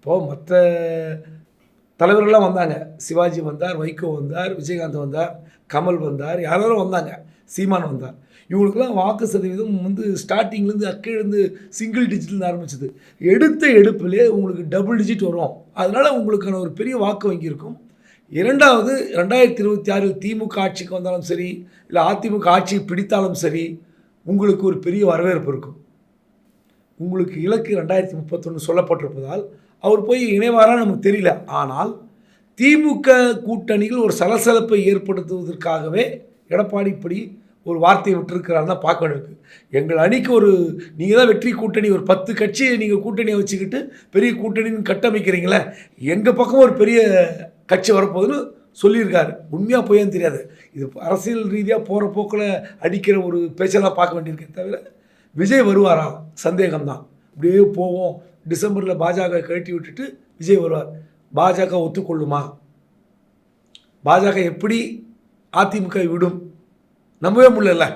இப்போது மற்ற தலைவர்கள்லாம் வந்தாங்க. சிவாஜி வந்தார், வைகோ வந்தார், விஜயகாந்த் வந்தார், கமல் வந்தார், யாரும் வந்தாங்க, சீமான் வந்தார். இவங்களுக்கெல்லாம் வாக்கு சதவீதம் வந்து ஸ்டார்டிங்லேருந்து அக்கேலேருந்து சிங்கிள் டிஜிட்லேருந்து ஆரம்பிச்சது. எடுத்த எடுப்பிலே உங்களுக்கு டபுள் டிஜிட் வரும். அதனால் உங்களுக்கான ஒரு பெரிய வாக்கு வங்கி இருக்கும். இரண்டாவது 2026 திமுக ஆட்சிக்கு வந்தாலும் சரி, இல்லை அதிமுக ஆட்சியை பிடித்தாலும் சரி, உங்களுக்கு ஒரு பெரிய வரவேற்பு இருக்கும். உங்களுக்கு இலக்கு 2031 சொல்லப்பட்டிருப்பதால் அவர் போய் இணைவாரான்னு நமக்கு தெரியல. ஆனால் திமுக கூட்டணியில் ஒரு சலசலப்பை ஏற்படுத்துவதற்காகவே எடப்பாடி இப்படி ஒரு வார்த்தையை விட்டுருக்கிறாருன்னு தான் பார்க்க வேண்டியிருக்கு. எங்கள் அணிக்கு ஒரு நீங்கள் தான் வெற்றி கூட்டணி, ஒரு 10 கட்சியை நீங்கள் கூட்டணியை வச்சுக்கிட்டு பெரிய கூட்டணின்னு கட்டமைக்கிறீங்களே, எங்கள் பக்கம் ஒரு பெரிய கட்சி வரப்போகுதுன்னு சொல்லியிருக்காரு. உண்மையாக போயான்னு தெரியாது. இது அரசியல் ரீதியாக போகிற போக்கில் அடிக்கிற ஒரு பேச்செல்லாம் பார்க்க வேண்டியிருக்கே தவிர விஜய் வருவாரா சந்தேகம்தான். இப்படியே போவோம். டிசம்பரில் பாஜக கழட்டி விட்டுட்டு விஜய் வருவார். பாஜக ஒத்துக்கொள்ளுமா? பாஜக எப்படி அதிமுக விடும்? நம்பவே முடியல.